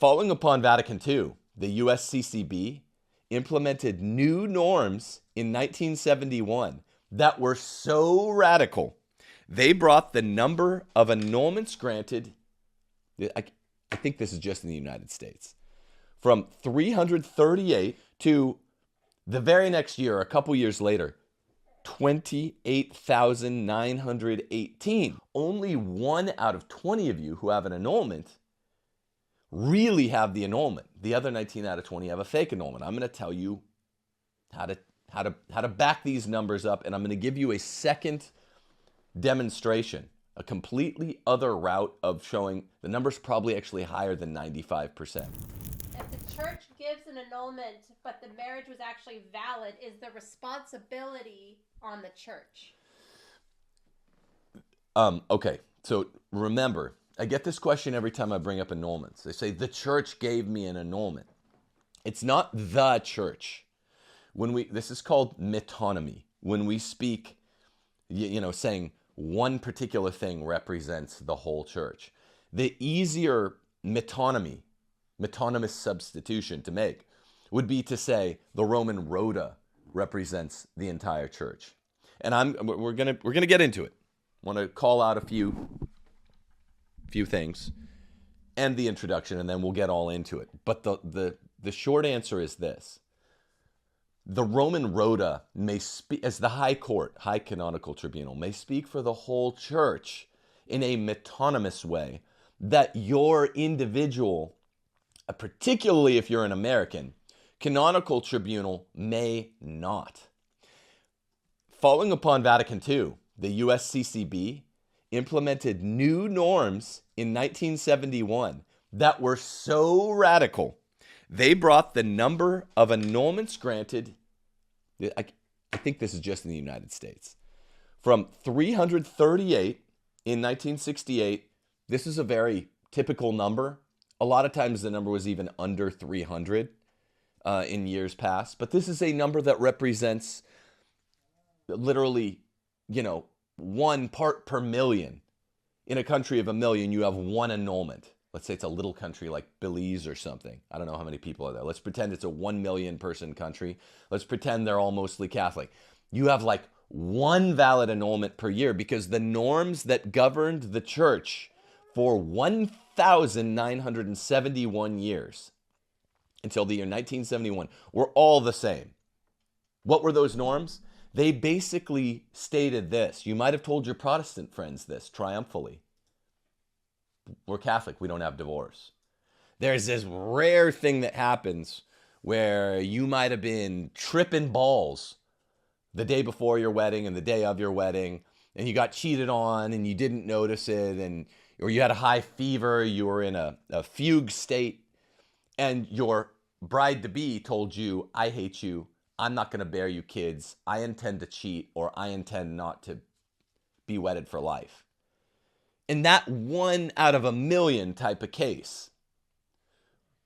Following upon Vatican II, the USCCB implemented new norms in 1971 that were so radical, they brought the number of annulments granted, I think this is just in the United States, from 338 to the very next year, a couple years later, 28,918. Only 1 out of 20 of you who have an annulment really have the annulment. The other 19 out of 20 have a fake annulment. I'm going to tell you how to back these numbers up, and I'm going to give you a second demonstration, a completely other route of showing the number's probably actually higher than 95%. If the church gives an annulment, but the marriage was actually valid, is the responsibility on the church? Okay, so remember, I get this question every time I bring up annulments. They say, the church gave me an annulment. It's not the church. This is called metonymy. When we speak, saying one particular thing represents the whole church. The easier metonymous substitution to make would be to say the Roman rota represents the entire church. And we're gonna get into it. I want to call out a few things and the introduction, and then we'll get all into it. But the short answer is this. The Roman rota may speak, as the high court, high canonical tribunal, may speak for the whole church in a metonymous way that your individual, particularly if you're an American, canonical tribunal may not. Following upon Vatican II, the USCCB implemented new norms in 1971 that were so radical, they brought the number of annulments granted, I think this is just in the United States, from 338 in 1968. This is a very typical number. A lot of times the number was even under 300 in years past. But this is a number that represents literally, 1 part per million. In a country of 1 million, you have 1 annulment. Let's say it's a little country like Belize or something. I don't know how many people are there. Let's pretend it's a 1 million person country. Let's pretend they're all mostly Catholic. You have like 1 valid annulment per year because the norms that governed the church for 1,971 years until the year 1971 were all the same. What were those norms? They basically stated this. You might have told your Protestant friends this triumphantly. We're Catholic, we don't have divorce. There's this rare thing that happens where you might have been tripping balls the day before your wedding and the day of your wedding, and you got cheated on and you didn't notice it, or you had a high fever, you were in a fugue state, and your bride-to-be told you, I hate you, I'm not going to bear you kids, I intend to cheat, or I intend not to be wedded for life. And that 1 out of 1 million type of case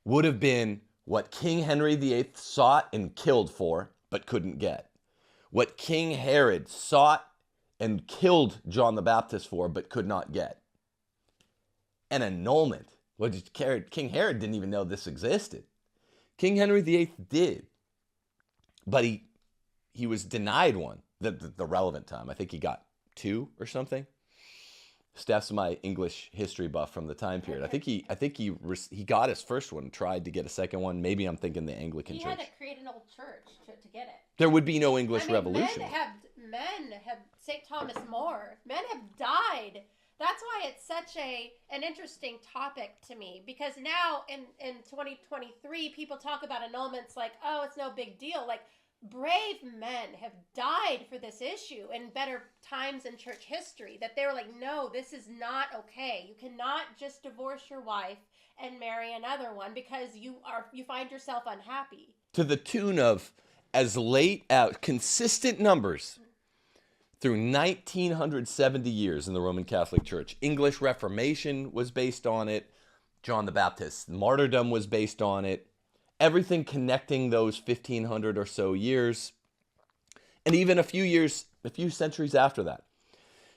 would have been what King Henry VIII sought and killed for, but couldn't get. What King Herod sought and killed John the Baptist for, but could not get. An annulment. King Herod didn't even know this existed. King Henry VIII did. But he was denied one, the relevant time. I think he got 2 or something. Steph's my English history buff from the time period. I think he got his first one, tried to get a second one. Maybe I'm thinking the Anglican Church. He had to create an old church to get it. There would be no English Revolution. Men have St. Thomas More. Men have died. That's why it's such an interesting topic to me, because now in 2023 people talk about annulments like, oh, it's no big deal. Like, brave men have died for this issue in better times in church history, that they were like, no, this is not okay. You cannot just divorce your wife and marry another one because you find yourself unhappy. To the tune of as late out consistent numbers through 1970 years in the Roman Catholic Church. English Reformation was based on it. John the Baptist's martyrdom was based on it. Everything connecting those 1,500 or so years, and even a few centuries after that.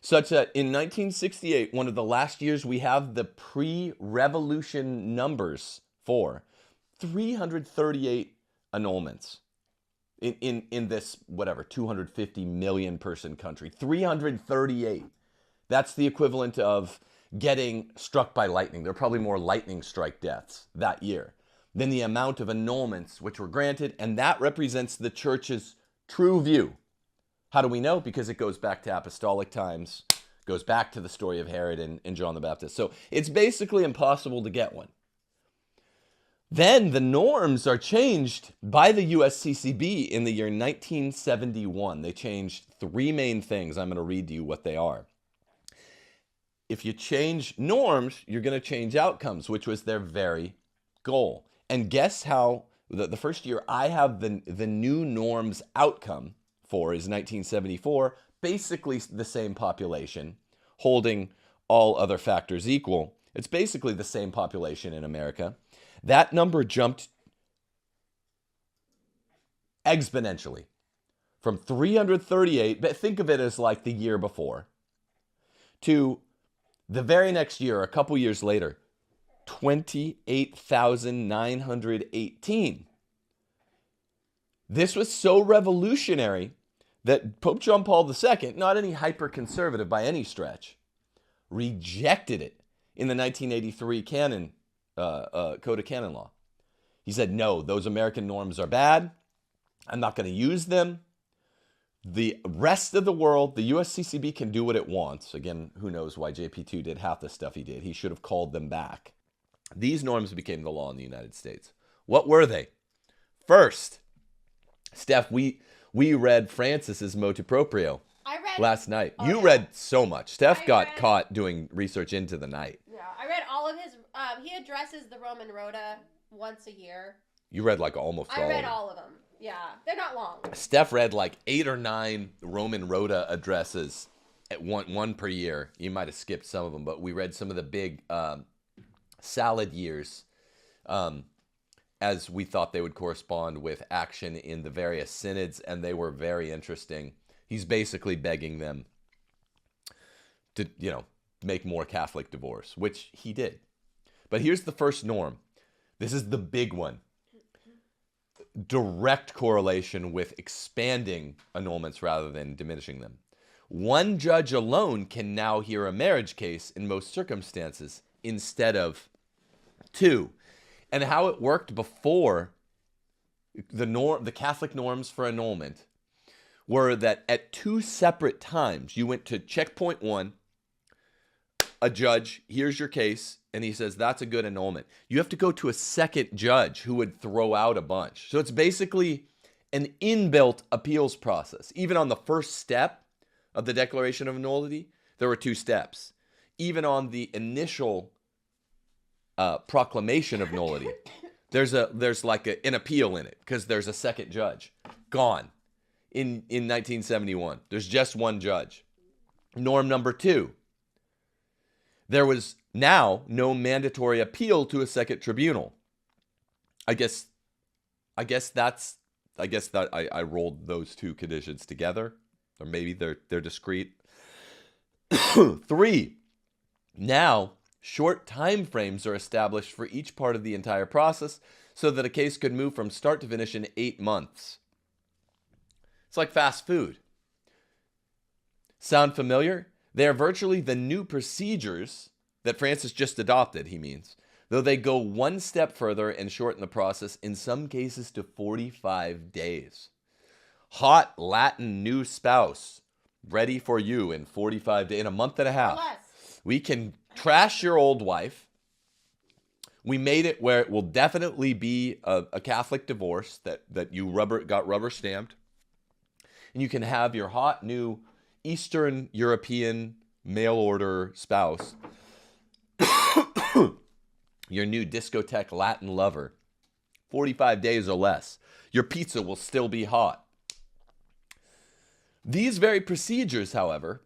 Such that in 1968, one of the last years we have the pre-revolution numbers 1974, 338 annulments in this, whatever, 250 million person country. 338. That's the equivalent of getting struck by lightning. There are probably more lightning strike deaths that year than the amount of annulments which were granted, and that represents the church's true view. How do we know? Because it goes back to apostolic times, goes back to the story of Herod and John the Baptist. So it's basically impossible to get one. Then the norms are changed by the USCCB in the year 1971. They changed three main things. I'm going to read to you what they are. If you change norms, you're going to change outcomes, which was their very goal. And guess how, the first year I have the new norms outcome for is 1974, basically the same population, holding all other factors equal. It's basically the same population in America. That number jumped exponentially from 338, but think of it as like the year before, to the very next year, a couple years later, 28,918. This was so revolutionary that Pope John Paul II, not any hyper-conservative by any stretch, rejected it in the 1983 canon Code of Canon Law. He said, no, those American norms are bad. I'm not going to use them. The rest of the world, the USCCB can do what it wants. Again, who knows why JP2 did half the stuff he did. He should have called them back. These norms became the law in the United States. What were they? First, Steph, we read Francis's Motu Proprio last night. You read so much. Steph got caught doing research into the night. Yeah, I read all of his. He addresses the Roman Rota once a year. You read like almost all of them. I read all of them. Yeah, they're not long. Steph read like 8 or 9 Roman Rota addresses at one per year. You might have skipped some of them, but we read some of the big salad years as we thought they would correspond with action in the various synods, and they were very interesting. He's basically begging them to, make more Catholic divorce, which he did. But here's the first norm. This is the big one. Direct correlation with expanding annulments rather than diminishing them. One judge alone can now hear a marriage case in most circumstances instead of 2. And how it worked before, the Catholic norms for annulment were that at 2 separate times, you went to checkpoint 1, a judge hears your case, and he says, that's a good annulment. You have to go to a second judge who would throw out a bunch. So it's basically an inbuilt appeals process. Even on the first step of the declaration of nullity, there were 2 steps. Even on the initial proclamation of nullity, there's like an appeal in it because there's a second judge. Gone in 1971. There's just one judge. Norm number 2. There was now no mandatory appeal to a second tribunal. I guess that I rolled those 2 conditions together, or maybe they're discrete. 3. Now, short time frames are established for each part of the entire process so that a case could move from start to finish in 8 months. It's like fast food. Sound familiar? They are virtually the new procedures that Francis just adopted, he means, though they go one step further and shorten the process, in some cases to 45 days. Hot Latin new spouse, ready for you in 45 days, in a month and a half. Less. We can trash your old wife. We made it where it will definitely be a Catholic divorce that you got rubber stamped. And you can have your hot new Eastern European mail order spouse, your new discotheque Latin lover, 45 days or less. Your pizza will still be hot. These very procedures, however,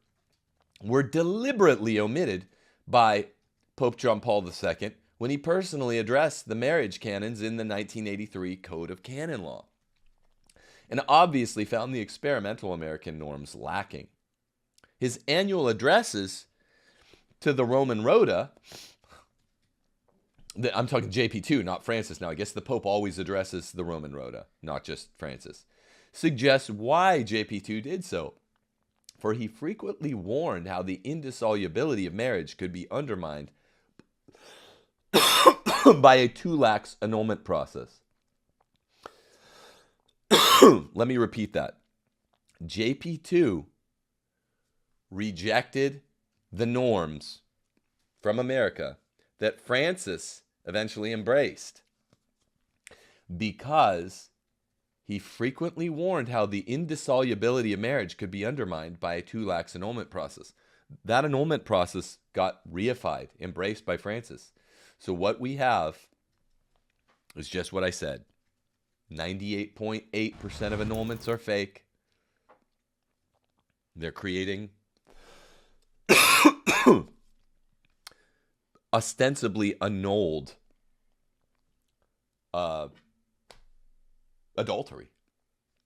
were deliberately omitted by Pope John Paul II when he personally addressed the marriage canons in the 1983 Code of Canon Law, and obviously found the experimental American norms lacking. His annual addresses to the Roman Rota I'm talking JP2, not Francis. Now, I guess the Pope always addresses the Roman Rota, not just Francis. Suggests why JP2 did so. For he frequently warned how the indissolubility of marriage could be undermined by a too lax annulment process. Let me repeat that. JP2 rejected the norms from America that Francis eventually embraced because he frequently warned how the indissolubility of marriage could be undermined by a too lax annulment process. That annulment process got reified, embraced by Francis. So what we have is just what I said. 98.8% of annulments are fake. They're creating ostensibly annulled adultery.